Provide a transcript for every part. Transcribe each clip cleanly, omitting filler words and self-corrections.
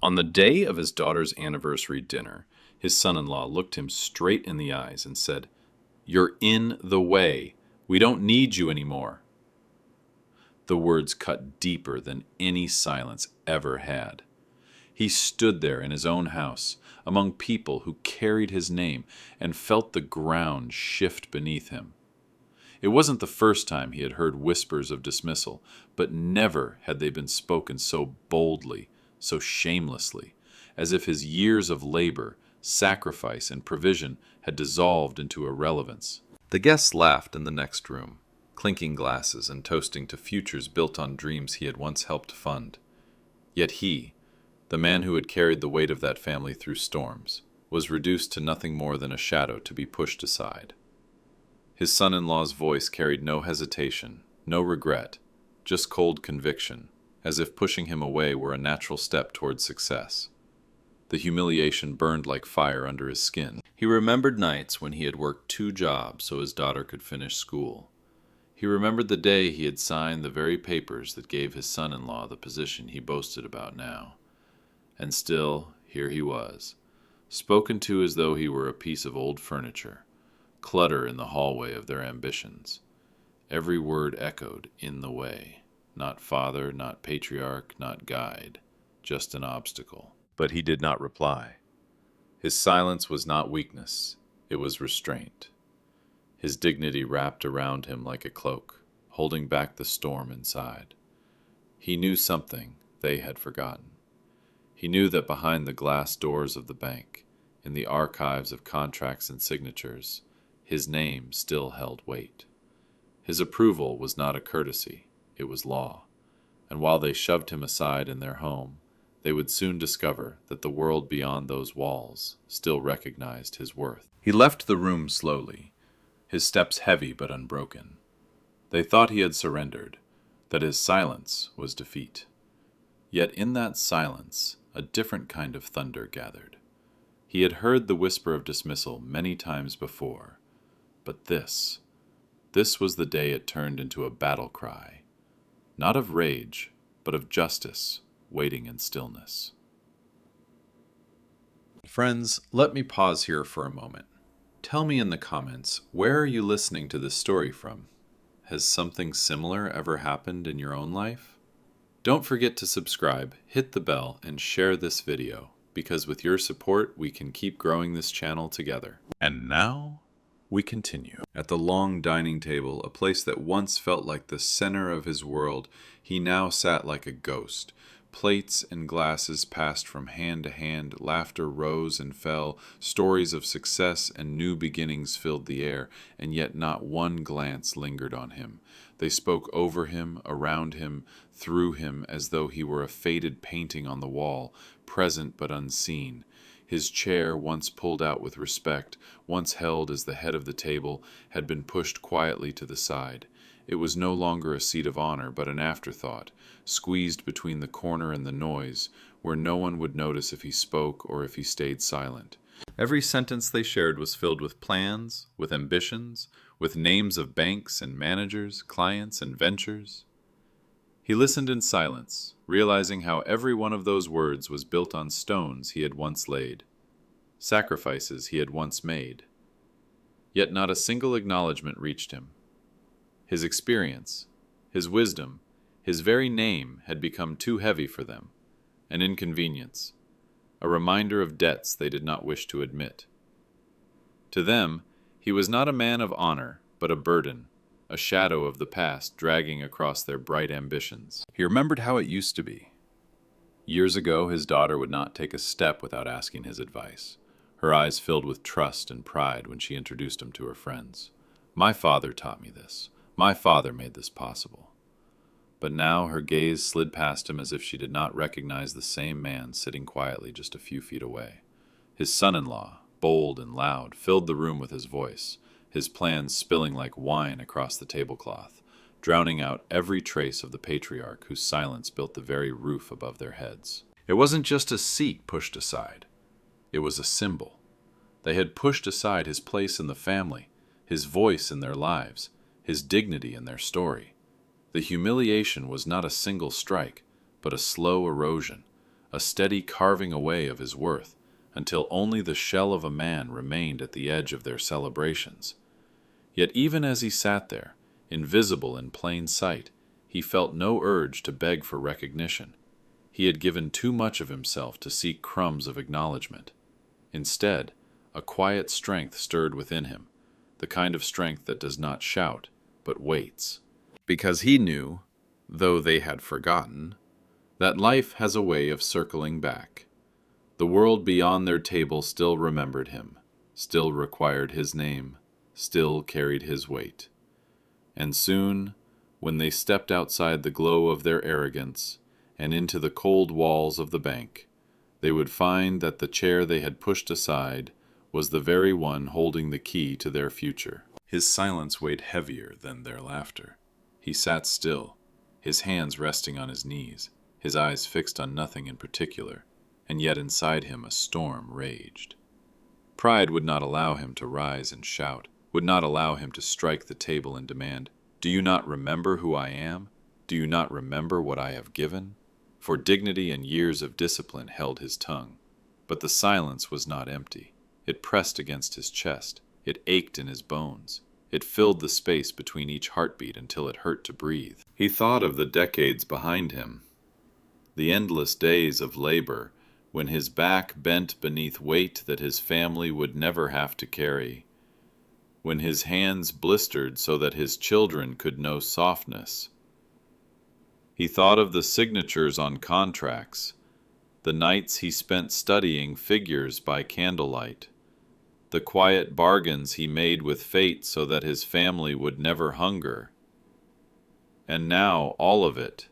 On the day of his daughter's anniversary dinner, his son-in-law looked him straight in the eyes and said, "You're in the way. We don't need you anymore." The words cut deeper than any silence ever had. He stood there in his own house, among people who carried his name, and felt the ground shift beneath him. It wasn't the first time he had heard whispers of dismissal, but never had they been spoken so boldly, so shamelessly, as if his years of labor, sacrifice, and provision had dissolved into irrelevance. The guests laughed in the next room, clinking glasses and toasting to futures built on dreams he had once helped fund. Yet he, the man who had carried the weight of that family through storms, was reduced to nothing more than a shadow to be pushed aside. His son-in-law's voice carried no hesitation, no regret, just cold conviction, as if pushing him away were a natural step toward success. The humiliation burned like fire under his skin. He remembered nights when he had worked 2 jobs so his daughter could finish school. He remembered the day he had signed the very papers that gave his son-in-law the position he boasted about now. And still, here he was, spoken to as though he were a piece of old furniture, clutter in the hallway of their ambitions. Every word echoed, "in the way." Not father, not patriarch, not guide, just an obstacle. But he did not reply. His silence was not weakness, it was restraint. His dignity wrapped around him like a cloak, holding back the storm inside. He knew something they had forgotten. He knew that behind the glass doors of the bank, in the archives of contracts and signatures, his name still held weight. His approval was not a courtesy, it was law, and while they shoved him aside in their home, they would soon discover that the world beyond those walls still recognized his worth. He left the room slowly, his steps heavy but unbroken. They thought he had surrendered, that his silence was defeat. Yet in that silence, a different kind of thunder gathered. He had heard the whisper of dismissal many times before, but this was the day it turned into a battle cry, not of rage, but of justice, waiting in stillness. Friends, let me pause here for a moment. Tell me in the comments, where are you listening to this story from? Has something similar ever happened in your own life? Don't forget to subscribe, hit the bell, and share this video, because with your support, we can keep growing this channel together. And now, we continue. At the long dining table, a place that once felt like the center of his world, he now sat like a ghost. Plates and glasses passed from hand to hand, laughter rose and fell, stories of success and new beginnings filled the air, and yet not one glance lingered on him. They spoke over him, around him, through him, as though he were a faded painting on the wall, present but unseen. His chair, once pulled out with respect, once held as the head of the table, had been pushed quietly to the side. It was no longer a seat of honor, but an afterthought, squeezed between the corner and the noise, where no one would notice if he spoke or if he stayed silent. Every sentence they shared was filled with plans, with ambitions, with names of banks and managers, clients and ventures. He listened in silence, realizing how every one of those words was built on stones he had once laid, sacrifices he had once made. Yet not a single acknowledgement reached him. His experience, his wisdom, his very name had become too heavy for them, an inconvenience, a reminder of debts they did not wish to admit. To them, he was not a man of honor, but a burden, a shadow of the past dragging across their bright ambitions. He remembered how it used to be. Years ago, his daughter would not take a step without asking his advice. Her eyes filled with trust and pride when she introduced him to her friends. "My father taught me this. My father made this possible." But now her gaze slid past him as if she did not recognize the same man sitting quietly just a few feet away. His son-in-law, bold and loud, filled the room with his voice, his plans spilling like wine across the tablecloth, drowning out every trace of the patriarch whose silence built the very roof above their heads. It wasn't just a seat pushed aside. It was a symbol. They had pushed aside his place in the family, his voice in their lives, his dignity in their story. The humiliation was not a single strike, but a slow erosion, a steady carving away of his worth, until only the shell of a man remained at the edge of their celebrations. Yet even as he sat there, invisible in plain sight, he felt no urge to beg for recognition. He had given too much of himself to seek crumbs of acknowledgement. Instead, a quiet strength stirred within him, the kind of strength that does not shout, but waits. Because he knew, though they had forgotten, that life has a way of circling back. The world beyond their table still remembered him, still required his name, still carried his weight. And soon, when they stepped outside the glow of their arrogance and into the cold walls of the bank, they would find that the chair they had pushed aside was the very one holding the key to their future. His silence weighed heavier than their laughter. He sat still, his hands resting on his knees, his eyes fixed on nothing in particular, and yet inside him a storm raged. Pride would not allow him to rise and shout, would not allow him to strike the table and demand, "Do you not remember who I am? Do you not remember what I have given?" For dignity and years of discipline held his tongue. But the silence was not empty. It pressed against his chest. It ached in his bones. It filled the space between each heartbeat until it hurt to breathe. He thought of the decades behind him, the endless days of labor, when his back bent beneath weight that his family would never have to carry, when his hands blistered so that his children could know softness. He thought of the signatures on contracts, the nights he spent studying figures by candlelight, the quiet bargains he made with fate so that his family would never hunger. And now all of it,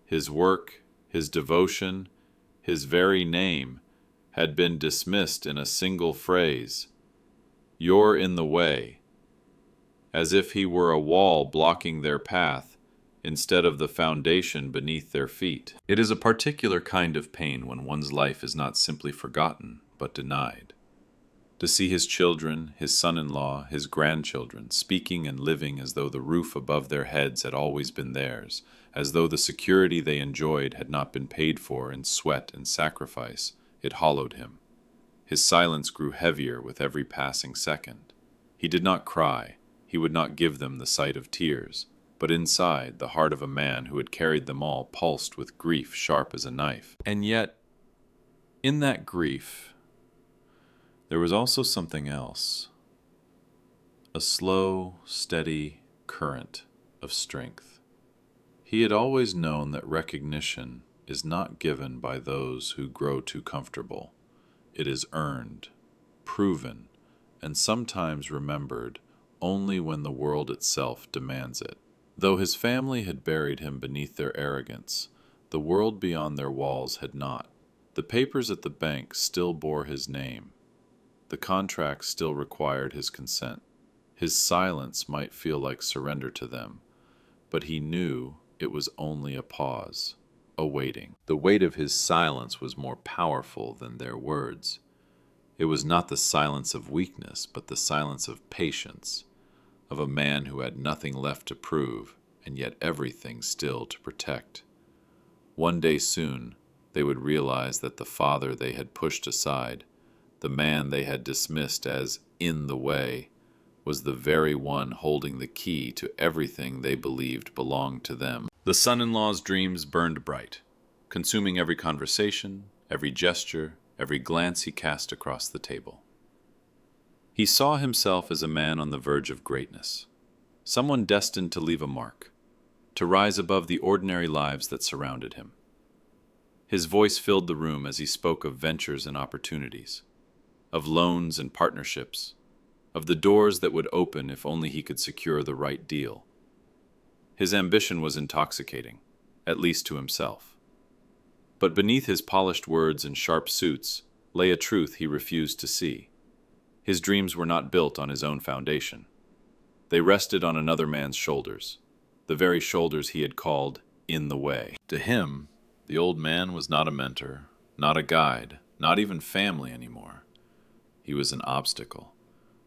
his work, his devotion, his very name, had been dismissed in a single phrase: "You're in the way," as if he were a wall blocking their path instead of the foundation beneath their feet. It is a particular kind of pain when one's life is not simply forgotten, but denied. To see his children, his son-in-law, his grandchildren, speaking and living as though the roof above their heads had always been theirs, as though the security they enjoyed had not been paid for in sweat and sacrifice, it hollowed him. His silence grew heavier with every passing second. He did not cry. He would not give them the sight of tears. But inside, the heart of a man who had carried them all pulsed with grief sharp as a knife. And yet, in that grief, there was also something else. A slow, steady current of strength. He had always known that recognition is not given by those who grow too comfortable. It is earned, proven, and sometimes remembered only when the world itself demands it. Though his family had buried him beneath their arrogance, the world beyond their walls had not. The papers at the bank still bore his name. The contract still required his consent. His silence might feel like surrender to them, but he knew it was only a pause, a waiting. The weight of his silence was more powerful than their words. It was not the silence of weakness, but the silence of patience, of a man who had nothing left to prove, and yet everything still to protect. One day soon, they would realize that the father they had pushed aside, the man they had dismissed as in the way, was the very one holding the key to everything they believed belonged to them. The son-in-law's dreams burned bright, consuming every conversation, every gesture, every glance he cast across the table. He saw himself as a man on the verge of greatness, someone destined to leave a mark, to rise above the ordinary lives that surrounded him. His voice filled the room as he spoke of ventures and opportunities, of loans and partnerships, of the doors that would open if only he could secure the right deal. His ambition was intoxicating, at least to himself. But beneath his polished words and sharp suits lay a truth he refused to see. His dreams were not built on his own foundation. They rested on another man's shoulders, the very shoulders he had called in the way. To him, the old man was not a mentor, not a guide, not even family anymore. He was an obstacle,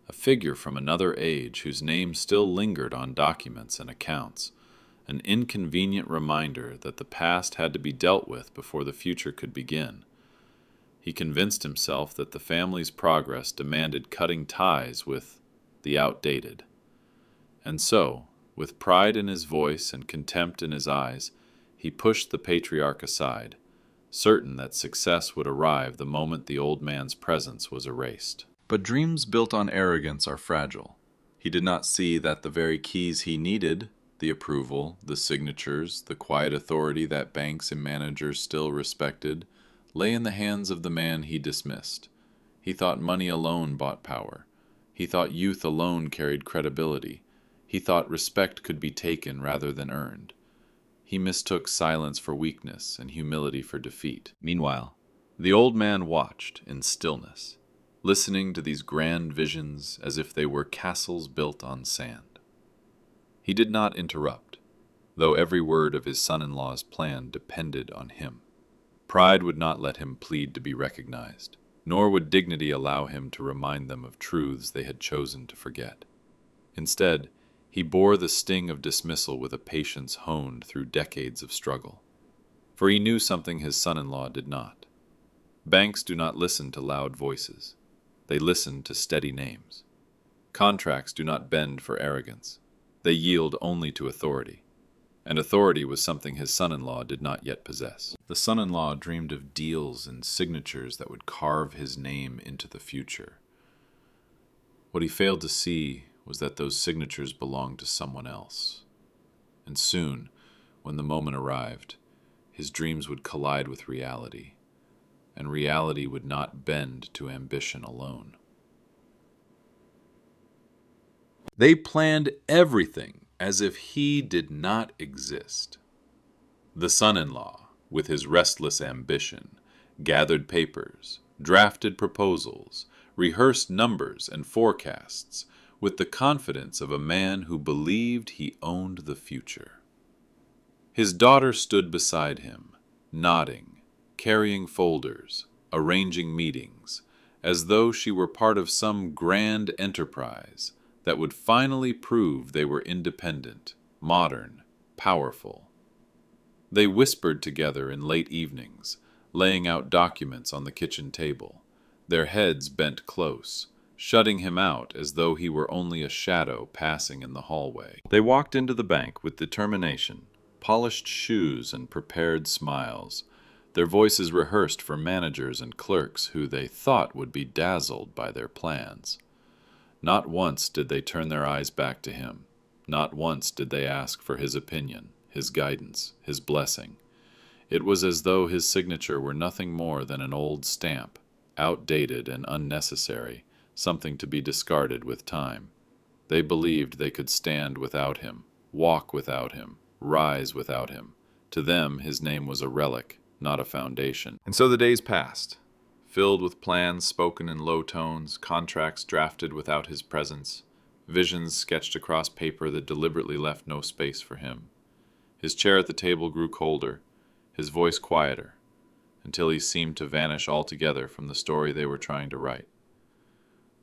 a figure from another age whose name still lingered on documents and accounts, an inconvenient reminder that the past had to be dealt with before the future could begin. He convinced himself that the family's progress demanded cutting ties with the outdated. And so, with pride in his voice and contempt in his eyes, he pushed the patriarch aside, certain that success would arrive the moment the old man's presence was erased. But dreams built on arrogance are fragile. He did not see that the very keys he needed, the approval, the signatures, the quiet authority that banks and managers still respected, lay in the hands of the man he dismissed. He thought money alone bought power. He thought youth alone carried credibility. He thought respect could be taken rather than earned. He mistook silence for weakness and humility for defeat. Meanwhile, the old man watched in stillness, listening to these grand visions as if they were castles built on sand. He did not interrupt, though every word of his son-in-law's plan depended on him. Pride would not let him plead to be recognized, nor would dignity allow him to remind them of truths they had chosen to forget. Instead, he bore the sting of dismissal with a patience honed through decades of struggle. For he knew something his son-in-law did not. Banks do not listen to loud voices. They listen to steady names. Contracts do not bend for arrogance. They yield only to authority. And authority was something his son-in-law did not yet possess. The son-in-law dreamed of deals and signatures that would carve his name into the future. What he failed to see was that those signatures belonged to someone else. And soon, when the moment arrived, his dreams would collide with reality, and reality would not bend to ambition alone. They planned everything as if he did not exist. The son-in-law, with his restless ambition, gathered papers, drafted proposals, rehearsed numbers and forecasts, with the confidence of a man who believed he owned the future. His daughter stood beside him, nodding, carrying folders, arranging meetings, as though she were part of some grand enterprise that would finally prove they were independent, modern, powerful. They whispered together in late evenings, laying out documents on the kitchen table, their heads bent close, shutting him out as though he were only a shadow passing in the hallway. They walked into the bank with determination, polished shoes and prepared smiles, their voices rehearsed for managers and clerks who they thought would be dazzled by their plans. Not once did they turn their eyes back to him. Not once did they ask for his opinion, his guidance, his blessing. It was as though his signature were nothing more than an old stamp, outdated and unnecessary, something to be discarded with time. They believed they could stand without him, walk without him, rise without him. To them, his name was a relic, not a foundation. And so the days passed, filled with plans spoken in low tones, contracts drafted without his presence, visions sketched across paper that deliberately left no space for him. His chair at the table grew colder, his voice quieter, until he seemed to vanish altogether from the story they were trying to write.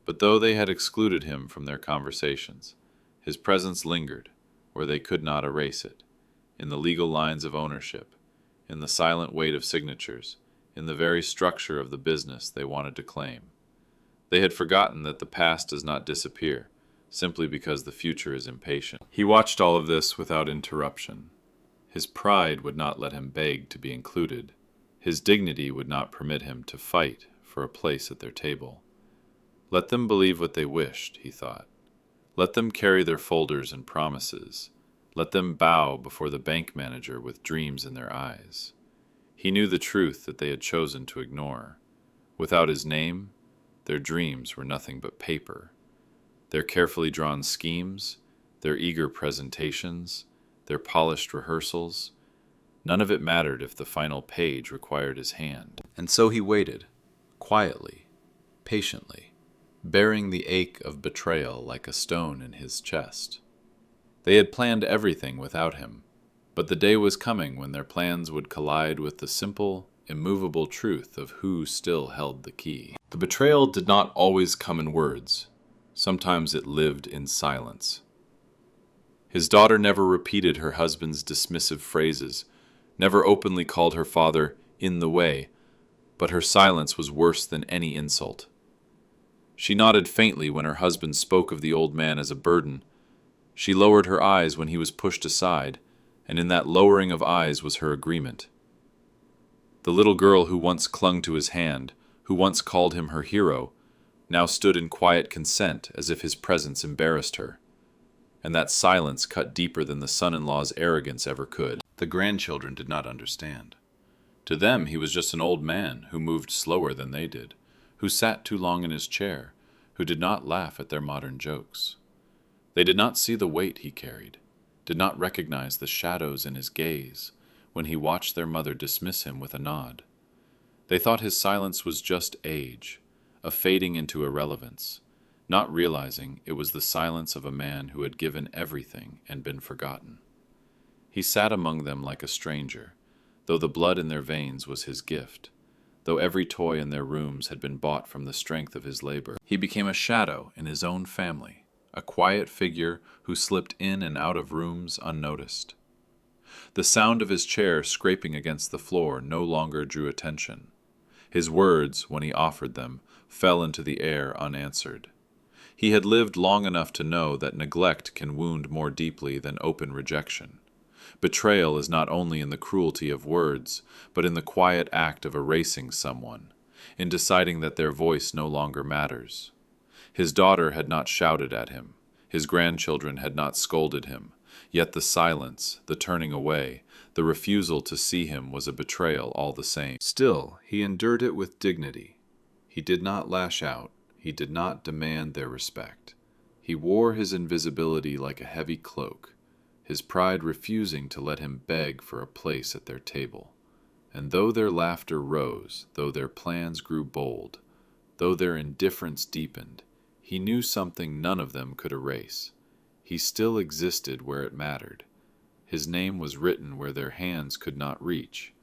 But though they had excluded him from their conversations, his presence lingered where they could not erase it, in the legal lines of ownership, in the silent weight of signatures, in the very structure of the business they wanted to claim. They had forgotten that the past does not disappear, simply because the future is impatient. He watched all of this without interruption. His pride would not let him beg to be included. His dignity would not permit him to fight for a place at their table. Let them believe what they wished, he thought. Let them carry their folders and promises. Let them bow before the bank manager with dreams in their eyes. He knew the truth that they had chosen to ignore. Without his name, their dreams were nothing but paper. Their carefully drawn schemes, their eager presentations, their polished rehearsals, none of it mattered if the final page required his hand. And so he waited, quietly, patiently, bearing the ache of betrayal like a stone in his chest. They had planned everything without him, but the day was coming when their plans would collide with the simple, immovable truth of who still held the key. The betrayal did not always come in words. Sometimes it lived in silence. His daughter never repeated her husband's dismissive phrases, never openly called her father in the way, but her silence was worse than any insult. She nodded faintly when her husband spoke of the old man as a burden. She lowered her eyes when he was pushed aside, and in that lowering of eyes was her agreement. The little girl who once clung to his hand, who once called him her hero, now stood in quiet consent as if his presence embarrassed her. And that silence cut deeper than the son-in-law's arrogance ever could. The grandchildren did not understand. To them he was just an old man who moved slower than they did, who sat too long in his chair, who did not laugh at their modern jokes. They did not see the weight he carried, did not recognize the shadows in his gaze when he watched their mother dismiss him with a nod. They thought his silence was just age, a fading into irrelevance, not realizing it was the silence of a man who had given everything and been forgotten. He sat among them like a stranger, though the blood in their veins was his gift, though every toy in their rooms had been bought from the strength of his labor. He became a shadow in his own family, a quiet figure who slipped in and out of rooms unnoticed. The sound of his chair scraping against the floor no longer drew attention. His words, when he offered them, fell into the air unanswered. He had lived long enough to know that neglect can wound more deeply than open rejection. Betrayal is not only in the cruelty of words, but in the quiet act of erasing someone, in deciding that their voice no longer matters. His daughter had not shouted at him. His grandchildren had not scolded him. Yet the silence, the turning away, the refusal to see him was a betrayal all the same. Still, he endured it with dignity. He did not lash out. He did not demand their respect. He wore his invisibility like a heavy cloak, his pride refusing to let him beg for a place at their table. And though their laughter rose, though their plans grew bold, though their indifference deepened, he knew something none of them could erase. He still existed where it mattered. His name was written where their hands could not reach.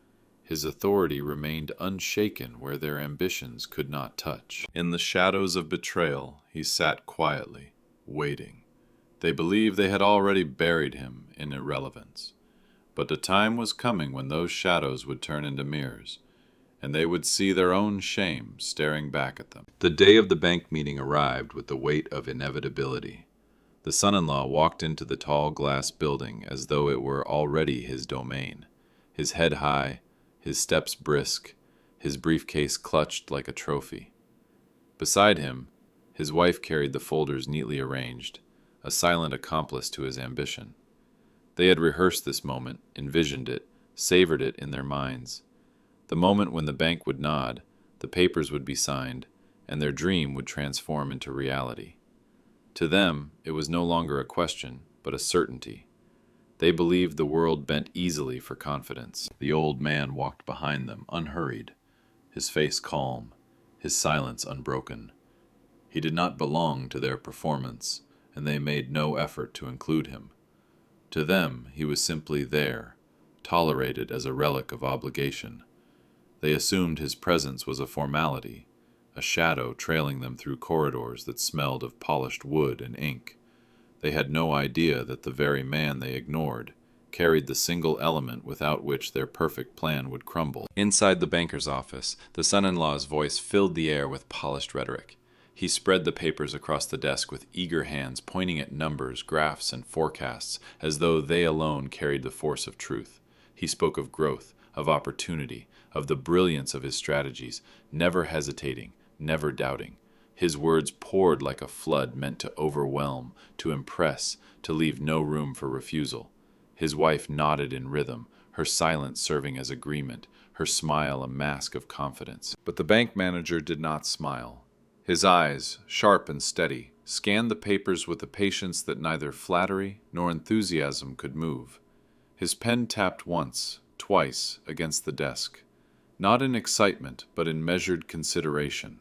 His authority remained unshaken where their ambitions could not touch. In the shadows of betrayal, he sat quietly, waiting. They believed they had already buried him in irrelevance. But the time was coming when those shadows would turn into mirrors, and they would see their own shame staring back at them. The day of the bank meeting arrived with the weight of inevitability. The son-in-law walked into the tall glass building as though it were already his domain, his head high, his steps brisk, his briefcase clutched like a trophy. Beside him, his wife carried the folders neatly arranged, a silent accomplice to his ambition. They had rehearsed this moment, envisioned it, savored it in their minds. The moment when the bank would nod, the papers would be signed, and their dream would transform into reality. To them, it was no longer a question, but a certainty. They believed the world bent easily for confidence. The old man walked behind them, unhurried, his face calm, his silence unbroken. He did not belong to their performance, and they made no effort to include him. To them, he was simply there, tolerated as a relic of obligation. They assumed his presence was a formality, a shadow trailing them through corridors that smelled of polished wood and ink. They had no idea that the very man they ignored carried the single element without which their perfect plan would crumble. Inside the banker's office, the son-in-law's voice filled the air with polished rhetoric. He spread the papers across the desk with eager hands, pointing at numbers, graphs, and forecasts, as though they alone carried the force of truth. He spoke of growth, of opportunity, of the brilliance of his strategies, never hesitating, never doubting. His words poured like a flood meant to overwhelm, to impress, to leave no room for refusal. His wife nodded in rhythm, her silence serving as agreement, her smile a mask of confidence. But the bank manager did not smile. His eyes, sharp and steady, scanned the papers with a patience that neither flattery nor enthusiasm could move. His pen tapped once, twice, against the desk, not in excitement but in measured consideration.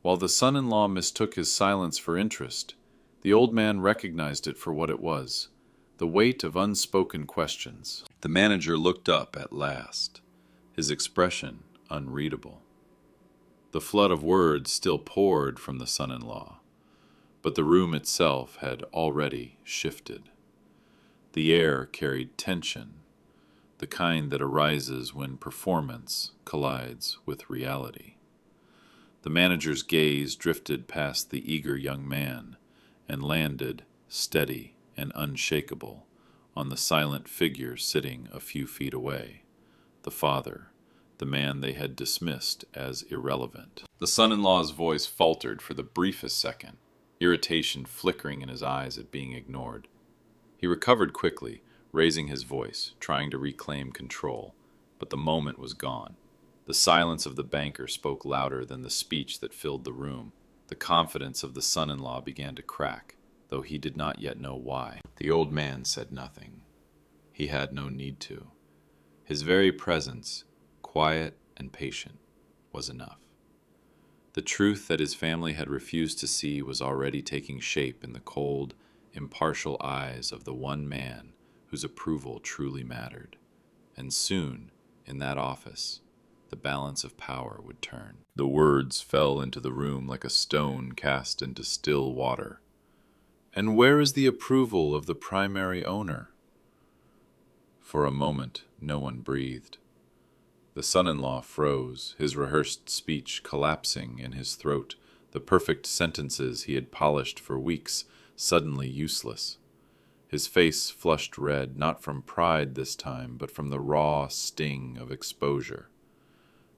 While the son-in-law mistook his silence for interest, the old man recognized it for what it was, the weight of unspoken questions. The manager looked up at last, his expression unreadable. The flood of words still poured from the son-in-law, but the room itself had already shifted. The air carried tension, the kind that arises when performance collides with reality. The manager's gaze drifted past the eager young man and landed, steady and unshakable, on the silent figure sitting a few feet away, the father, the man they had dismissed as irrelevant. The son-in-law's voice faltered for the briefest second, irritation flickering in his eyes at being ignored. He recovered quickly, raising his voice, trying to reclaim control, but the moment was gone. The silence of the banker spoke louder than the speech that filled the room. The confidence of the son-in-law began to crack, though he did not yet know why. The old man said nothing. He had no need to. His very presence, quiet and patient, was enough. The truth that his family had refused to see was already taking shape in the cold, impartial eyes of the one man whose approval truly mattered. And soon, in that office, the balance of power would turn. The words fell into the room like a stone cast into still water. And where is the approval of the primary owner? For a moment, no one breathed. The son-in-law froze, his rehearsed speech collapsing in his throat, the perfect sentences he had polished for weeks suddenly useless. His face flushed red, not from pride this time, but from the raw sting of exposure.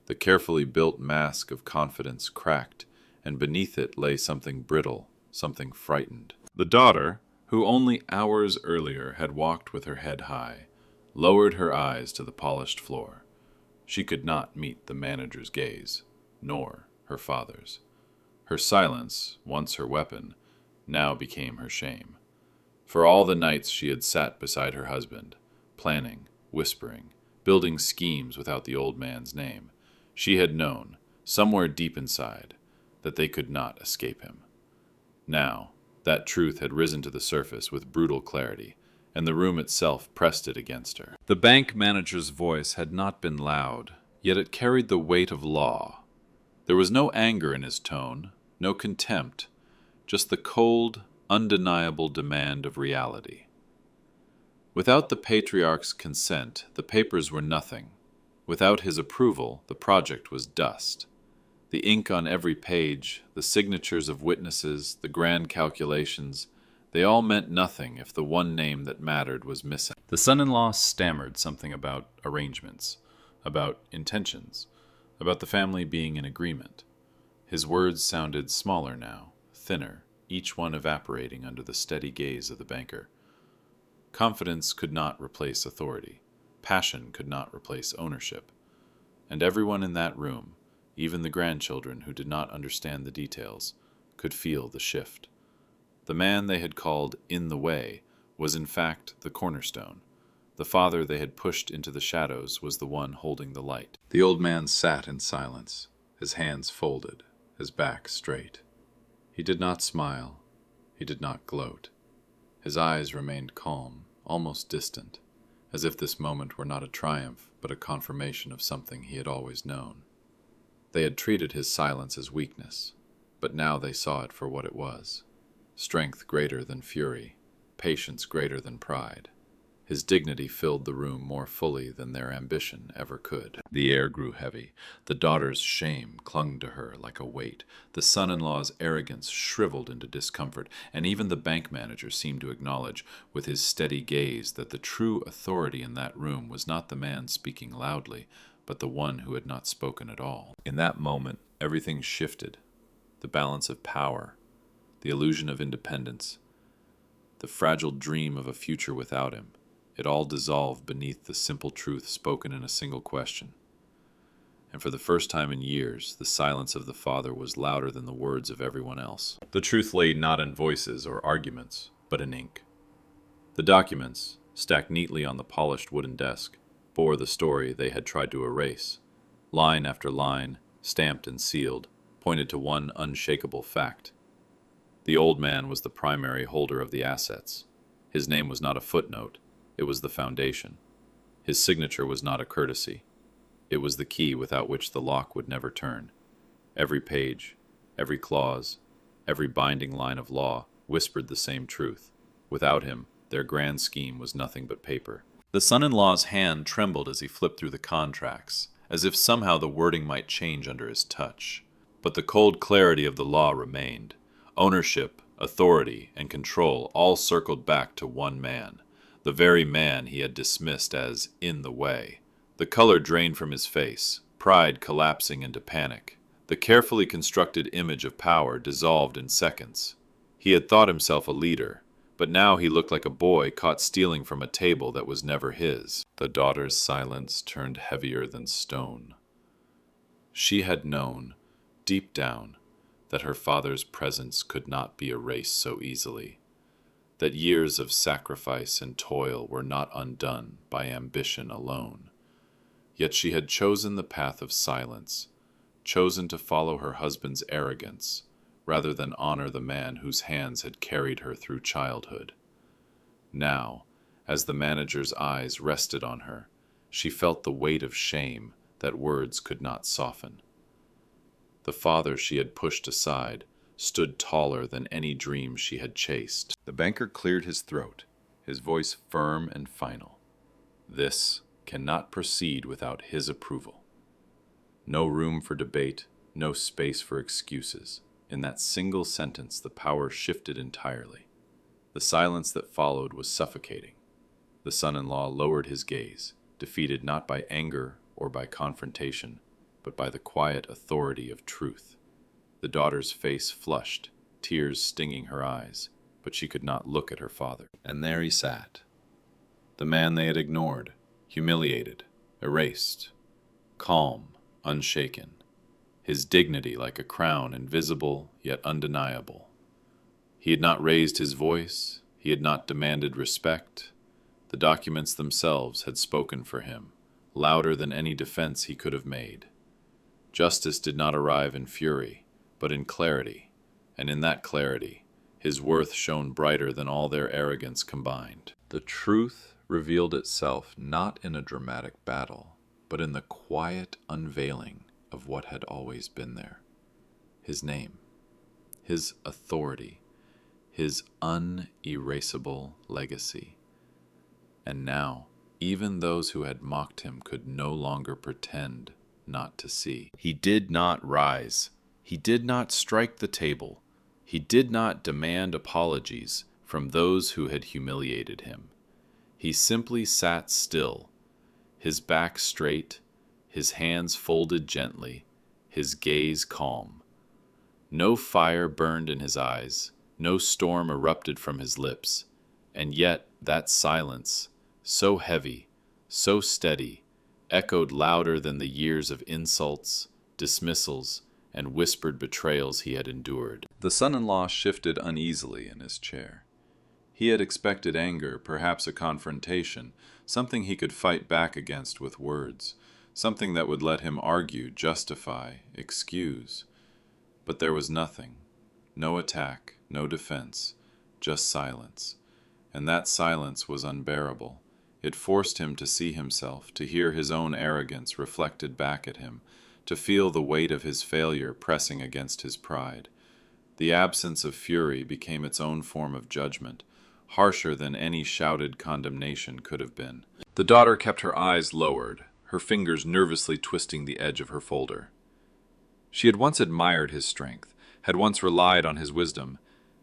The carefully built mask of confidence cracked, and beneath it lay something brittle, something frightened. The daughter, who only hours earlier had walked with her head high, lowered her eyes to the polished floor. She could not meet the manager's gaze, nor her father's. Her silence, once her weapon, now became her shame. For all the nights she had sat beside her husband, planning, whispering, building schemes without the old man's name, she had known, somewhere deep inside, that they could not escape him. Now, that truth had risen to the surface with brutal clarity, and the room itself pressed it against her. The bank manager's voice had not been loud, yet it carried the weight of law. There was no anger in his tone, no contempt, just the cold, undeniable demand of reality. Without the patriarch's consent, the papers were nothing. Without his approval, the project was dust. The ink on every page, the signatures of witnesses, the grand calculations, they all meant nothing if the one name that mattered was missing. The son-in-law stammered something about arrangements, about intentions, about the family being in agreement. His words sounded smaller now, thinner, each one evaporating under the steady gaze of the banker. Confidence could not replace authority. Passion could not replace ownership. And everyone in that room, even the grandchildren who did not understand the details, could feel the shift. The man they had called in the way was in fact the cornerstone. The father they had pushed into the shadows was the one holding the light. The old man sat in silence, his hands folded, his back straight. He did not smile. He did not gloat. His eyes remained calm, almost distant, as if this moment were not a triumph, but a confirmation of something he had always known. They had treated his silence as weakness, but now they saw it for what it was. Strength greater than fury, patience greater than pride. His dignity filled the room more fully than their ambition ever could. The air grew heavy. The daughter's shame clung to her like a weight. The son-in-law's arrogance shriveled into discomfort, and even the bank manager seemed to acknowledge, with his steady gaze, that the true authority in that room was not the man speaking loudly, but the one who had not spoken at all. In that moment, everything shifted. The balance of power, the illusion of independence, the fragile dream of a future without him. It all dissolved beneath the simple truth spoken in a single question. And for the first time in years, the silence of the father was louder than the words of everyone else. The truth lay not in voices or arguments, but in ink. The documents, stacked neatly on the polished wooden desk, bore the story they had tried to erase. Line after line, stamped and sealed, pointed to one unshakable fact. The old man was the primary holder of the assets. His name was not a footnote. It was the foundation. His signature was not a courtesy. It was the key without which the lock would never turn. Every page, every clause, every binding line of law whispered the same truth. Without him, their grand scheme was nothing but paper. The son-in-law's hand trembled as he flipped through the contracts, as if somehow the wording might change under his touch. But the cold clarity of the law remained. Ownership, authority, and control all circled back to one man, the very man he had dismissed as in the way. The color drained from his face, pride collapsing into panic. The carefully constructed image of power dissolved in seconds. He had thought himself a leader, but now he looked like a boy caught stealing from a table that was never his. The daughter's silence turned heavier than stone. She had known, deep down, that her father's presence could not be erased so easily, that years of sacrifice and toil were not undone by ambition alone. Yet she had chosen the path of silence, chosen to follow her husband's arrogance, rather than honor the man whose hands had carried her through childhood. Now, as the manager's eyes rested on her, she felt the weight of shame that words could not soften. The father she had pushed aside stood taller than any dream she had chased. The banker cleared his throat, his voice firm and final. This cannot proceed without his approval. No room for debate, no space for excuses. In that single sentence, the power shifted entirely. The silence that followed was suffocating. The son-in-law lowered his gaze, defeated not by anger or by confrontation, but by the quiet authority of truth. The daughter's face flushed, tears stinging her eyes, but she could not look at her father. And there he sat, the man they had ignored, humiliated, erased, calm, unshaken, his dignity like a crown, invisible yet undeniable. He had not raised his voice, he had not demanded respect. The documents themselves had spoken for him, louder than any defense he could have made. Justice did not arrive in fury, but in clarity, and in that clarity, his worth shone brighter than all their arrogance combined. The truth revealed itself not in a dramatic battle, but in the quiet unveiling of what had always been there. His name, his authority, his unerasable legacy. And now, even those who had mocked him could no longer pretend not to see. He did not rise. He did not strike the table. He did not demand apologies from those who had humiliated him. He simply sat still, his back straight, his hands folded gently, his gaze calm. No fire burned in his eyes, no storm erupted from his lips, and yet that silence, so heavy, so steady, echoed louder than the years of insults, dismissals, and whispered betrayals he had endured. The son-in-law shifted uneasily in his chair. He had expected anger, perhaps a confrontation, something he could fight back against with words, something that would let him argue, justify, excuse. But there was nothing. No attack, no defense, just silence. And that silence was unbearable. It forced him to see himself, to hear his own arrogance reflected back at him, to feel the weight of his failure pressing against his pride. The absence of fury became its own form of judgment, harsher than any shouted condemnation could have been. The daughter kept her eyes lowered, her fingers nervously twisting the edge of her folder. She had once admired his strength, had once relied on his wisdom,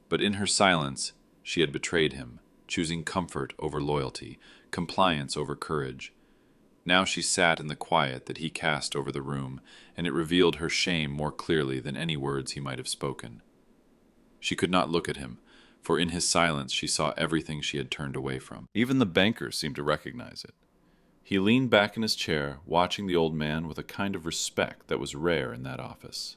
but in her silence she had betrayed him, choosing comfort over loyalty, compliance over courage. Now she sat in the quiet that he cast over the room, and it revealed her shame more clearly than any words he might have spoken. She could not look at him, for in his silence she saw everything she had turned away from. Even the banker seemed to recognize it. He leaned back in his chair, watching the old man with a kind of respect that was rare in that office.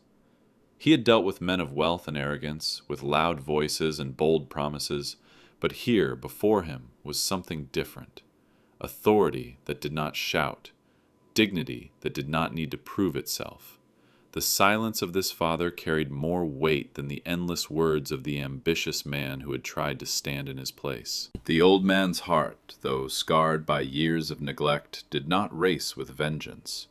He had dealt with men of wealth and arrogance, with loud voices and bold promises, but here, before him, was something different. Authority that did not shout, dignity that did not need to prove itself. The silence of this father carried more weight than the endless words of the ambitious man who had tried to stand in his place. The old man's heart, though scarred by years of neglect, did not race with vengeance.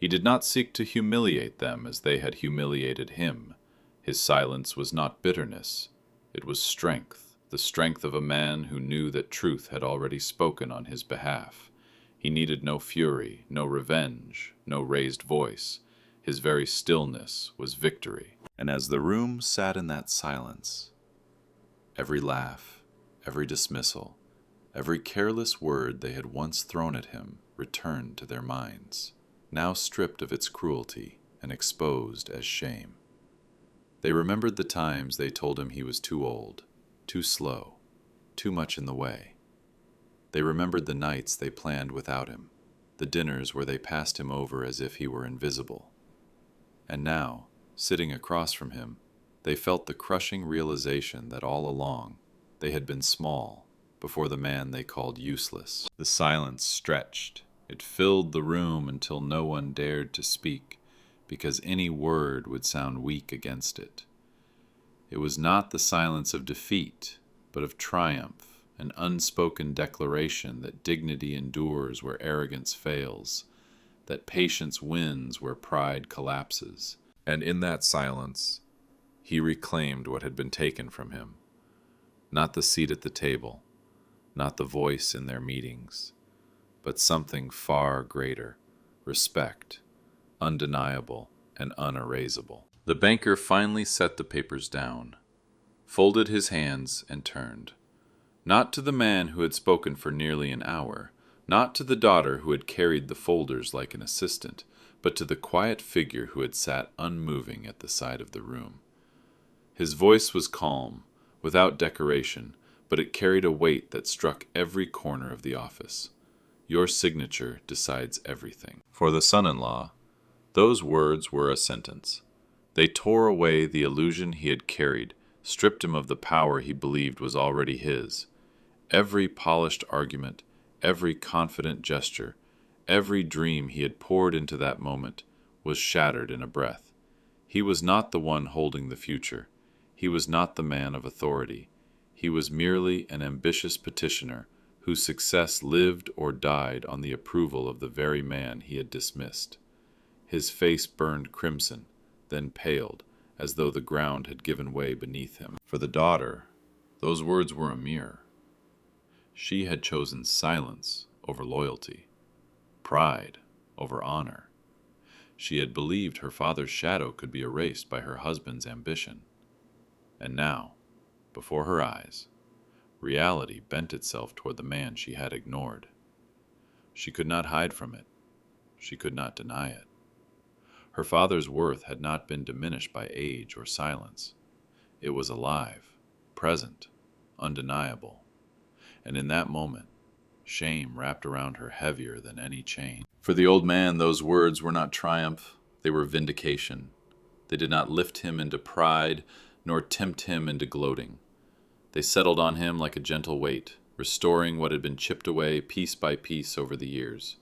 He did not seek to humiliate them as they had humiliated him. His silence was not bitterness. It was strength. the strength of a man who knew that truth had already spoken on his behalf. He needed no fury, no revenge, no raised voice. His very stillness was victory. And as the room sat in that silence, every laugh, every dismissal, every careless word they had once thrown at him returned to their minds, now stripped of its cruelty and exposed as shame. They remembered the times they told him he was too old, too slow, too much in the way. They remembered the nights they planned without him, the dinners where they passed him over as if he were invisible. And now, sitting across from him, they felt the crushing realization that all along they had been small before the man they called useless. The silence stretched. It filled the room until no one dared to speak, because any word would sound weak against it. It was not the silence of defeat, but of triumph, an unspoken declaration that dignity endures where arrogance fails, that patience wins where pride collapses. And in that silence, he reclaimed what had been taken from him. Not the seat at the table, not the voice in their meetings, but something far greater, respect, undeniable and unerasable. The banker finally set the papers down, folded his hands, and turned. Not to the man who had spoken for nearly an hour, not to the daughter who had carried the folders like an assistant, but to the quiet figure who had sat unmoving at the side of the room. His voice was calm, without decoration, but it carried a weight that struck every corner of the office. Your signature decides everything. For the son-in-law, those words were a sentence. They tore away the illusion he had carried, stripped him of the power he believed was already his. Every polished argument, every confident gesture, every dream he had poured into that moment was shattered in a breath. He was not the one holding the future. He was not the man of authority. He was merely an ambitious petitioner whose success lived or died on the approval of the very man he had dismissed. His face burned crimson, then paled, as though the ground had given way beneath him. For the daughter, those words were a mirror. She had chosen silence over loyalty, pride over honor. She had believed her father's shadow could be erased by her husband's ambition. And now, before her eyes, reality bent itself toward the man she had ignored. She could not hide from it. She could not deny it. Her father's worth had not been diminished by age or silence. It was alive, present, undeniable. And in that moment, shame wrapped around her heavier than any chain. For the old man, those words were not triumph, they were vindication. They did not lift him into pride, nor tempt him into gloating. They settled on him like a gentle weight, restoring what had been chipped away piece by piece over the years.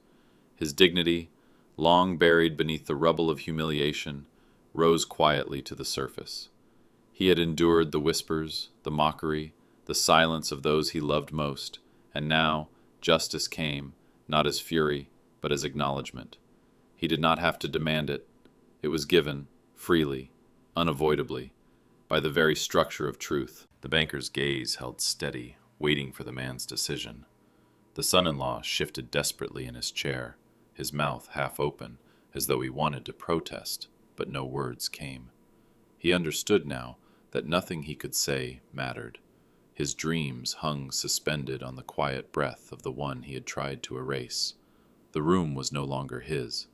His dignity, long buried beneath the rubble of humiliation, rose quietly to the surface. He had endured the whispers, the mockery, the silence of those he loved most, and now justice came, not as fury, but as acknowledgement. He did not have to demand it. It was given, freely, unavoidably, by the very structure of truth. The banker's gaze held steady, waiting for the man's decision. The son-in-law shifted desperately in his chair, his mouth half open, as though he wanted to protest, but no words came. He understood now that nothing he could say mattered. His dreams hung suspended on the quiet breath of the one he had tried to erase. The room was no longer his.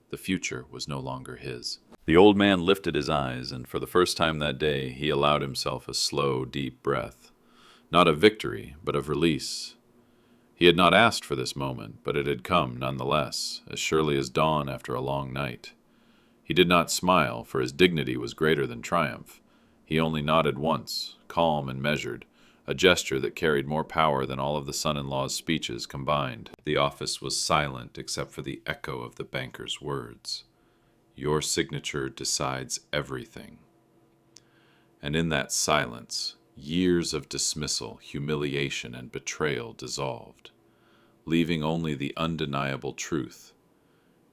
The future was no longer his. The old man lifted his eyes, and for the first time that day he allowed himself a slow, deep breath. Not of victory, but of release. He had not asked for this moment, but it had come nonetheless, as surely as dawn after a long night. He did not smile, for his dignity was greater than triumph. He only nodded once, calm and measured, a gesture that carried more power than all of the son-in-law's speeches combined. The office was silent except for the echo of the banker's words. Your signature decides everything. And in that silence, years of dismissal, humiliation, and betrayal dissolved, leaving only the undeniable truth.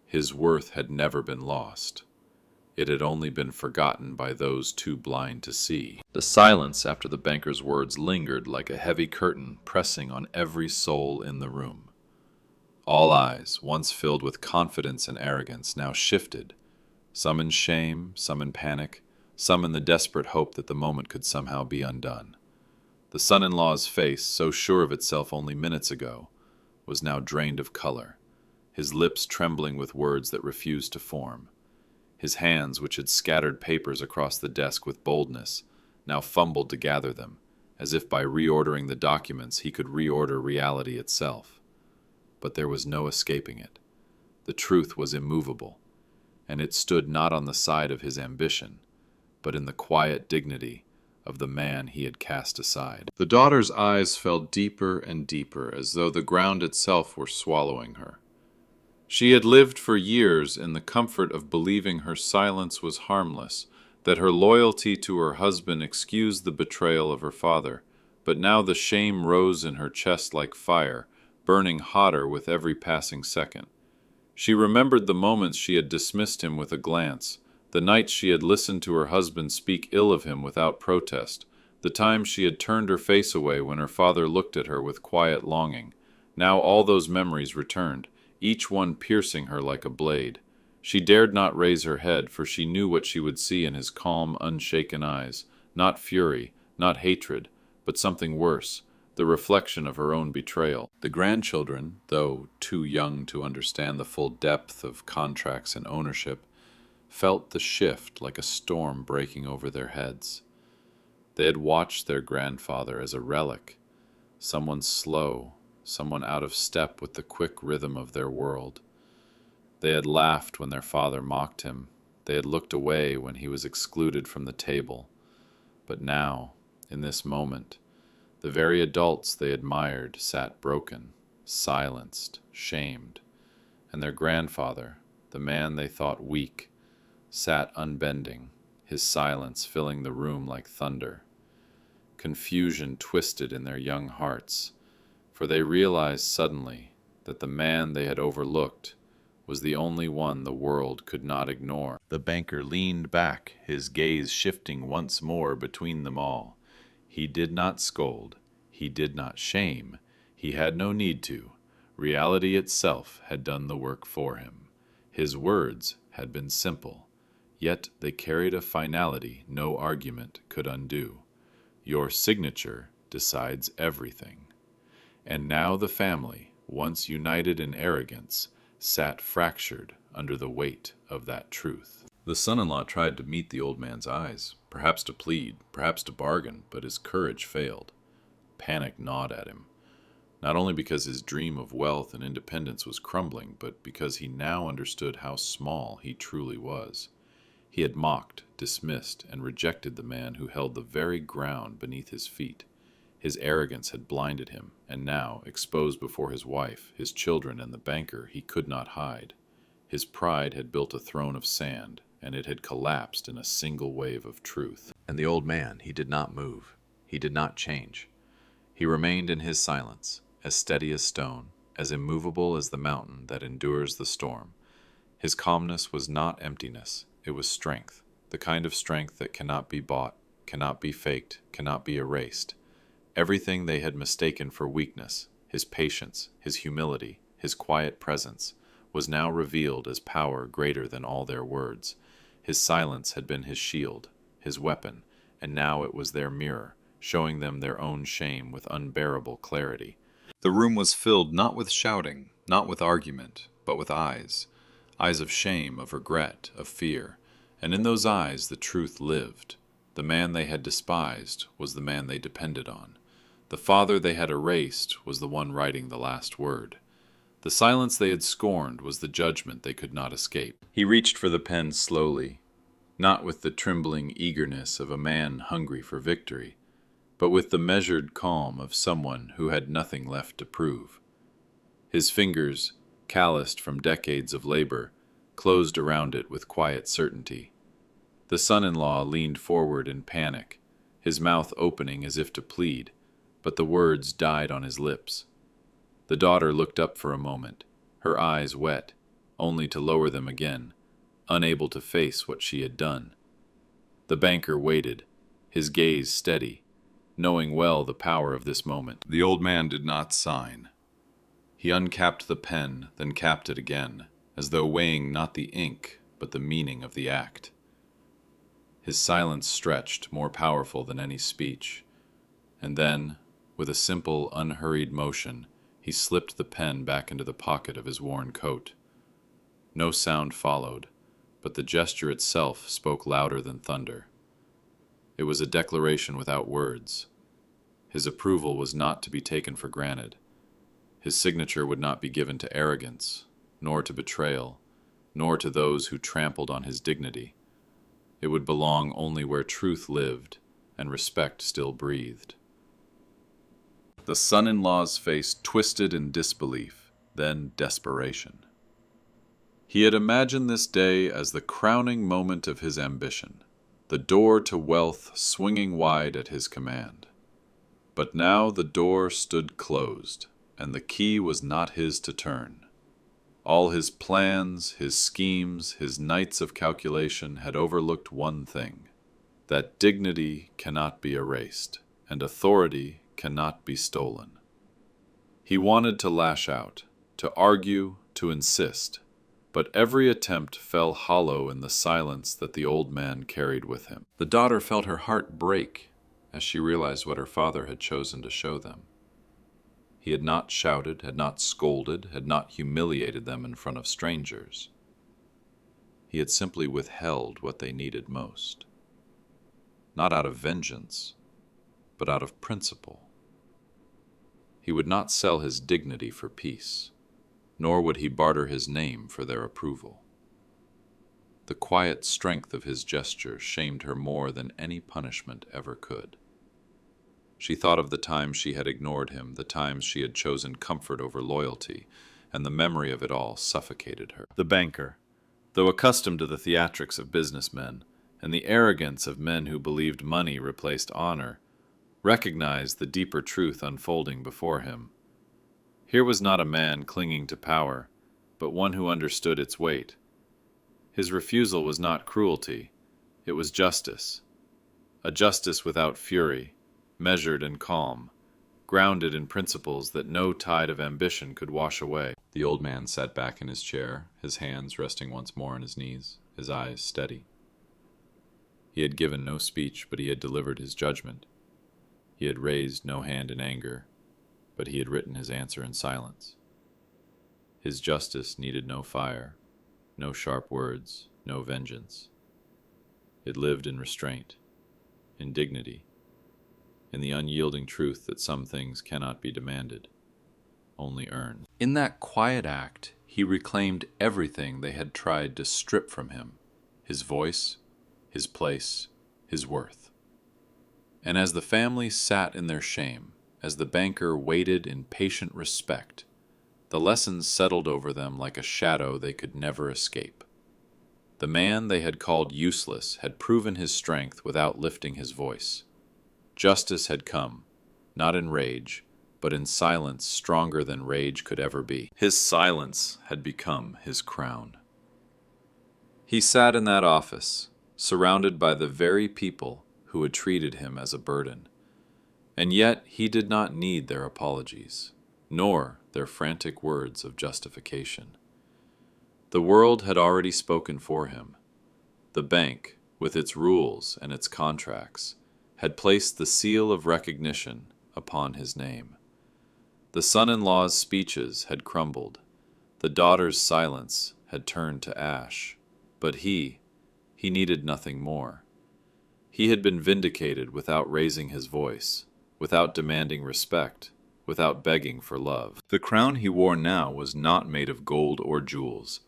His worth had never been lost. It had only been forgotten by those too blind to see. The silence after the banker's words lingered like a heavy curtain pressing on every soul in the room. All eyes, once filled with confidence and arrogance, now shifted, some in shame, some in panic, some in the desperate hope that the moment could somehow be undone. The son-in-law's face, so sure of itself only minutes ago, was now drained of color, his lips trembling with words that refused to form. His hands, which had scattered papers across the desk with boldness, now fumbled to gather them, as if by reordering the documents he could reorder reality itself. But there was no escaping it. The truth was immovable, and it stood not on the side of his ambition, but in the quiet dignity of the man he had cast aside. The daughter's eyes fell deeper and deeper, as though the ground itself were swallowing her. She had lived for years in the comfort of believing her silence was harmless, that her loyalty to her husband excused the betrayal of her father, but now the shame rose in her chest like fire, burning hotter with every passing second. She remembered the moments she had dismissed him with a glance, the nights she had listened to her husband speak ill of him without protest, the times she had turned her face away when her father looked at her with quiet longing. Now all those memories returned, each one piercing her like a blade. She dared not raise her head, for she knew what she would see in his calm, unshaken eyes, not fury, not hatred, but something worse, the reflection of her own betrayal. The grandchildren, though too young to understand the full depth of contracts and ownership, felt the shift like a storm breaking over their heads. They had watched their grandfather as a relic, someone slow, someone out of step with the quick rhythm of their world. They had laughed when their father mocked him. They had looked away when he was excluded from the table. But now, in this moment, the very adults they admired sat broken, silenced, shamed, and their grandfather, the man they thought weak, sat unbending, his silence filling the room like thunder. Confusion twisted in their young hearts, for they realized suddenly that the man they had overlooked was the only one the world could not ignore. The banker leaned back, his gaze shifting once more between them all. He did not scold, he did not shame, he had no need to. Reality itself had done the work for him. His words had been simple, yet they carried a finality no argument could undo. Your signature decides everything. And now the family, once united in arrogance, sat fractured under the weight of that truth. The son-in-law tried to meet the old man's eyes, perhaps to plead, perhaps to bargain, but his courage failed. Panic gnawed at him, not only because his dream of wealth and independence was crumbling, but because he now understood how small he truly was. He had mocked, dismissed, and rejected the man who held the very ground beneath his feet. His arrogance had blinded him, and now, exposed before his wife, his children, and the banker, he could not hide. His pride had built a throne of sand, and it had collapsed in a single wave of truth. And the old man, he did not move. He did not change. He remained in his silence, as steady as stone, as immovable as the mountain that endures the storm. His calmness was not emptiness, it was strength, the kind of strength that cannot be bought, cannot be faked, cannot be erased. Everything they had mistaken for weakness, his patience, his humility, his quiet presence, was now revealed as power greater than all their words. His silence had been his shield, his weapon, and now it was their mirror, showing them their own shame with unbearable clarity. The room was filled not with shouting, not with argument, but with eyes of shame, of regret, of fear, and in those eyes the truth lived. The man they had despised was the man they depended on. The father they had erased was the one writing the last word. The silence they had scorned was the judgment they could not escape. He reached for the pen slowly, not with the trembling eagerness of a man hungry for victory, but with the measured calm of someone who had nothing left to prove. His fingers, calloused from decades of labor, closed around it with quiet certainty. The son-in-law leaned forward in panic, his mouth opening as if to plead, but the words died on his lips. The daughter looked up for a moment, her eyes wet, only to lower them again, unable to face what she had done. The banker waited, his gaze steady, knowing well the power of this moment. The old man did not sign. He uncapped the pen, then capped it again, as though weighing not the ink, but the meaning of the act. His silence stretched, more powerful than any speech, and then, with a simple, unhurried motion, he slipped the pen back into the pocket of his worn coat. No sound followed, but the gesture itself spoke louder than thunder. It was a declaration without words. His approval was not to be taken for granted. His signature would not be given to arrogance, nor to betrayal, nor to those who trampled on his dignity. It would belong only where truth lived and respect still breathed. The son-in-law's face twisted in disbelief, then desperation. He had imagined this day as the crowning moment of his ambition, the door to wealth swinging wide at his command. But now the door stood closed, and the key was not his to turn. All his plans, his schemes, his nights of calculation had overlooked one thing: that dignity cannot be erased, and authority cannot be stolen. He wanted to lash out, to argue, to insist, but every attempt fell hollow in the silence that the old man carried with him. The daughter felt her heart break as she realized what her father had chosen to show them. He had not shouted, had not scolded, had not humiliated them in front of strangers. He had simply withheld what they needed most. Not out of vengeance, but out of principle. He would not sell his dignity for peace, nor would he barter his name for their approval. The quiet strength of his gesture shamed her more than any punishment ever could. She thought of the times she had ignored him, the times she had chosen comfort over loyalty, and the memory of it all suffocated her. The banker, though accustomed to the theatrics of businessmen and the arrogance of men who believed money replaced honor, recognized the deeper truth unfolding before him. Here was not a man clinging to power, but one who understood its weight. His refusal was not cruelty, it was justice. A justice without fury, measured and calm, grounded in principles that no tide of ambition could wash away. The old man sat back in his chair, his hands resting once more on his knees, his eyes steady. He had given no speech, but he had delivered his judgment. He had raised no hand in anger, but he had written his answer in silence. His justice needed no fire, no sharp words, no vengeance. It lived in restraint, in dignity, in the unyielding truth that some things cannot be demanded, only earned. In that quiet act, he reclaimed everything they had tried to strip from him: his voice, his place, his worth. And as the family sat in their shame, as the banker waited in patient respect, the lessons settled over them like a shadow they could never escape. The man they had called useless had proven his strength without lifting his voice. Justice had come, not in rage, but in silence stronger than rage could ever be. His silence had become his crown. He sat in that office, surrounded by the very people who had treated him as a burden. And yet he did not need their apologies, nor their frantic words of justification. The world had already spoken for him. The bank, with its rules and its contracts, had placed the seal of recognition upon his name. The son-in-law's speeches had crumbled. The daughter's silence had turned to ash. But he needed nothing more. He had been vindicated without raising his voice, without demanding respect, without begging for love. The crown he wore now was not made of gold or jewels.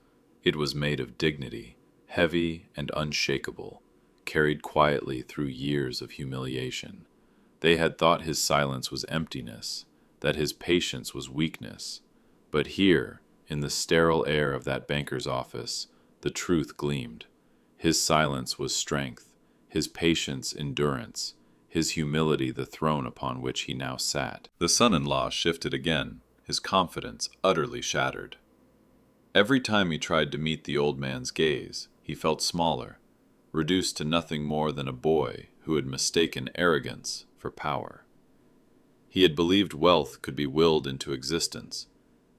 It was made of dignity, heavy and unshakable, carried quietly through years of humiliation. They had thought his silence was emptiness, that his patience was weakness. But here, in the sterile air of that banker's office, the truth gleamed. His silence was strength, his patience endurance, his humility the throne upon which he now sat. The son-in-law shifted again, his confidence utterly shattered. Every time he tried to meet the old man's gaze, He felt smaller, reduced to nothing more than a boy who had mistaken arrogance for power. He had believed wealth could be willed into existence,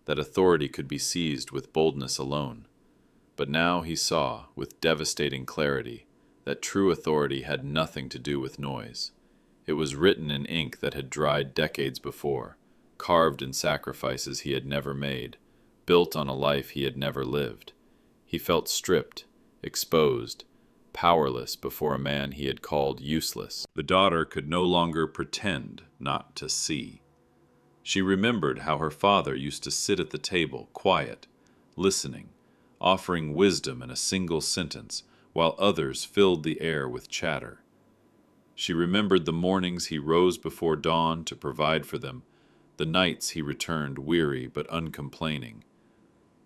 that authority could be seized with boldness alone. But now he saw, with devastating clarity, that true authority had nothing to do with noise. It was written in ink that had dried decades before, carved in sacrifices he had never made, built on a life he had never lived. He felt stripped, exposed, powerless before a man he had called useless. The daughter could no longer pretend not to see. She remembered how her father used to sit at the table, quiet, listening, offering wisdom in a single sentence, while others filled the air with chatter. She remembered the mornings he rose before dawn to provide for them, the nights he returned weary but uncomplaining.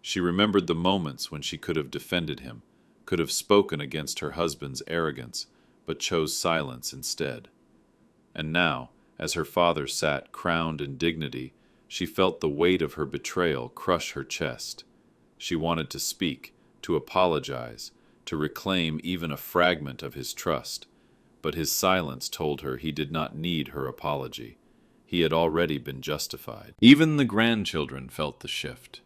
She remembered the moments when she could have defended him, could have spoken against her husband's arrogance, but chose silence instead. And now, as her father sat crowned in dignity, she felt the weight of her betrayal crush her chest. She wanted to speak, to apologize, to reclaim even a fragment of his trust, but his silence told her he did not need her apology. He had already been justified. Even the grandchildren felt the shift.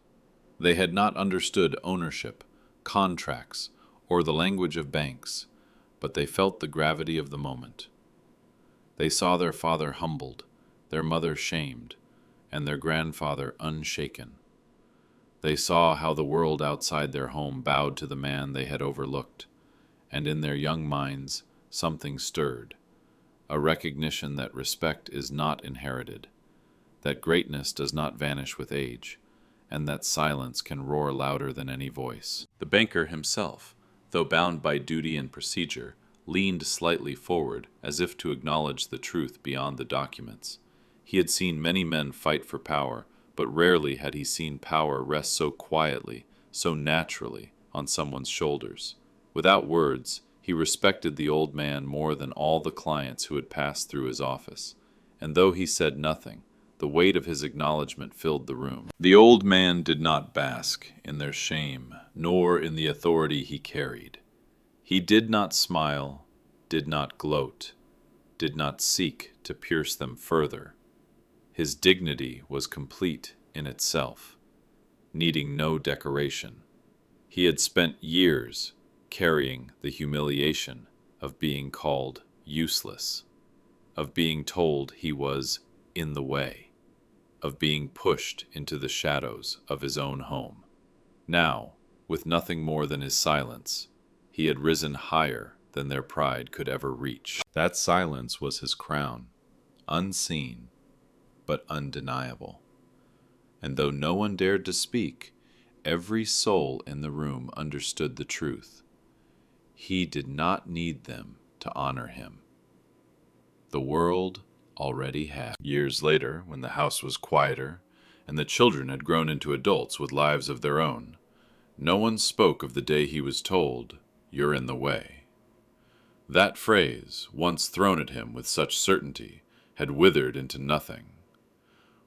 They had not understood ownership, contracts, or the language of banks, but they felt the gravity of the moment. They saw their father humbled, their mother shamed, and their grandfather unshaken. They saw how the world outside their home bowed to the man they had overlooked, and in their young minds something stirred, a recognition that respect is not inherited, that greatness does not vanish with age, and that silence can roar louder than any voice. The banker himself, though bound by duty and procedure, leaned slightly forward as if to acknowledge the truth beyond the documents. He had seen many men fight for power, but rarely had he seen power rest so quietly, so naturally, on someone's shoulders. Without words, he respected the old man more than all the clients who had passed through his office, and though he said nothing, the weight of his acknowledgment filled the room. The old man did not bask in their shame, nor in the authority he carried. He did not smile, did not gloat, did not seek to pierce them further. His dignity was complete in itself, needing no decoration. He had spent years carrying the humiliation of being called useless, of being told he was in the way, of being pushed into the shadows of his own home. Now, with nothing more than his silence, he had risen higher than their pride could ever reach. That silence was his crown, unseen, but undeniable. And though no one dared to speak, every soul in the room understood the truth. He did not need them to honor him. The world already had. Years later, when the house was quieter, and the children had grown into adults with lives of their own, no one spoke of the day he was told, "You're in the way." That phrase, once thrown at him with such certainty, had withered into nothing.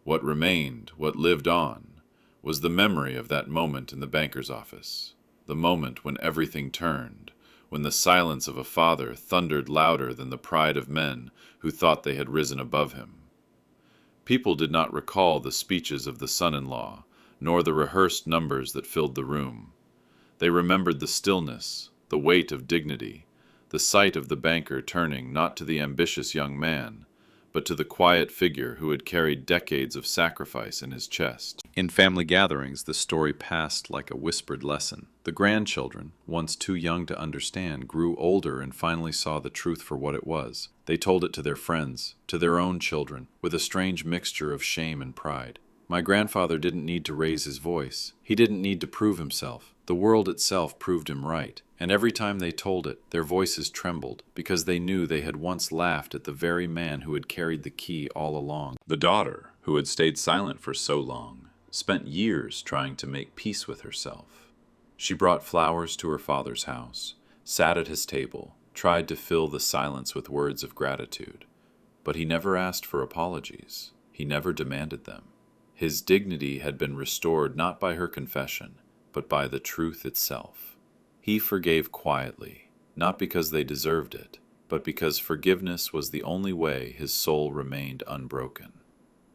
What remained, what lived on, was the memory of that moment in the banker's office, the moment when everything turned, when the silence of a father thundered louder than the pride of men who thought they had risen above him. People did not recall the speeches of the son-in-law, nor the rehearsed numbers that filled the room. They remembered the stillness, the weight of dignity, the sight of the banker turning not to the ambitious young man, but to the quiet figure who had carried decades of sacrifice in his chest. In family gatherings, the story passed like a whispered lesson. The grandchildren, once too young to understand, grew older and finally saw the truth for what it was. They told it to their friends, to their own children, with a strange mixture of shame and pride. My grandfather didn't need to raise his voice. He didn't need to prove himself. The world itself proved him right. And every time they told it, their voices trembled, because they knew they had once laughed at the very man who had carried the key all along. The daughter, who had stayed silent for so long, spent years trying to make peace with herself. She brought flowers to her father's house, sat at his table, tried to fill the silence with words of gratitude. But he never asked for apologies. He never demanded them. His dignity had been restored not by her confession, but by the truth itself. He forgave quietly, not because they deserved it, but because forgiveness was the only way his soul remained unbroken.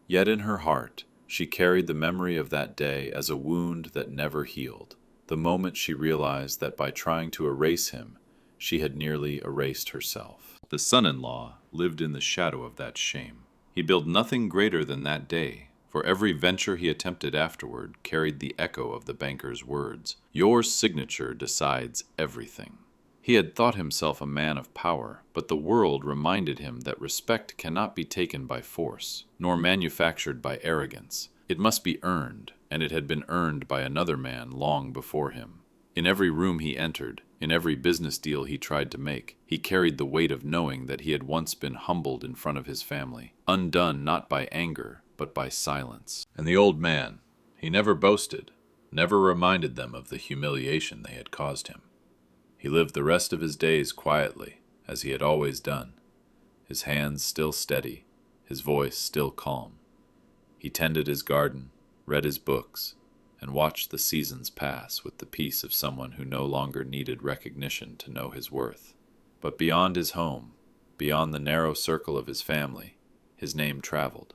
Yet in her heart, she carried the memory of that day as a wound that never healed, the moment she realized that by trying to erase him, she had nearly erased herself. The son-in-law lived in the shadow of that shame. He built nothing greater than that day, for every venture he attempted afterward carried the echo of the banker's words, "Your signature decides everything." He had thought himself a man of power, but the world reminded him that respect cannot be taken by force, nor manufactured by arrogance. It must be earned, and it had been earned by another man long before him. In every room he entered, in every business deal he tried to make, he carried the weight of knowing that he had once been humbled in front of his family, undone not by anger, but by silence. And the old man, he never boasted, never reminded them of the humiliation they had caused him. He lived the rest of his days quietly, as he had always done, his hands still steady, his voice still calm. He tended his garden, read his books, and watched the seasons pass with the peace of someone who no longer needed recognition to know his worth. But beyond his home, beyond the narrow circle of his family, his name traveled.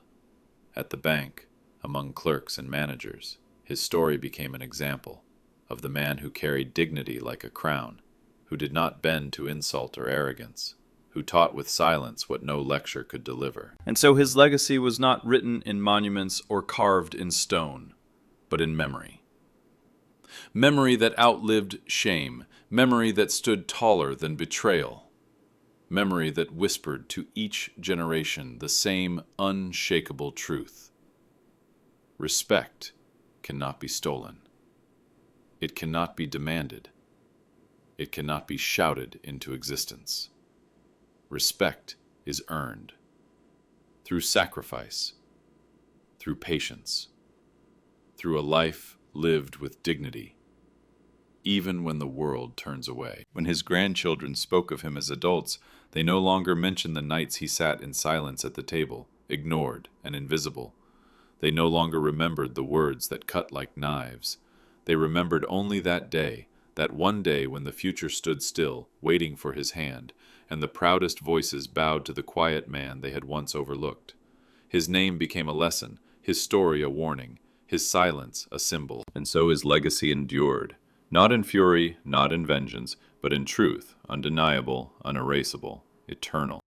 At the bank, among clerks and managers, his story became an example of the man who carried dignity like a crown, who did not bend to insult or arrogance, who taught with silence what no lecture could deliver. And so his legacy was not written in monuments or carved in stone, but in memory. Memory that outlived shame, memory that stood taller than betrayal, memory that whispered to each generation the same unshakable truth. Respect cannot be stolen. It cannot be demanded. It cannot be shouted into existence. Respect is earned through sacrifice, through patience, through a life lived with dignity, even when the world turns away. When his grandchildren spoke of him as adults, they no longer mentioned the nights he sat in silence at the table, ignored and invisible. They no longer remembered the words that cut like knives. They remembered only that day, that one day when the future stood still, waiting for his hand, and the proudest voices bowed to the quiet man they had once overlooked. His name became a lesson, his story a warning, his silence a symbol. And so his legacy endured, not in fury, not in vengeance, but in truth, undeniable, unerasable, eternal.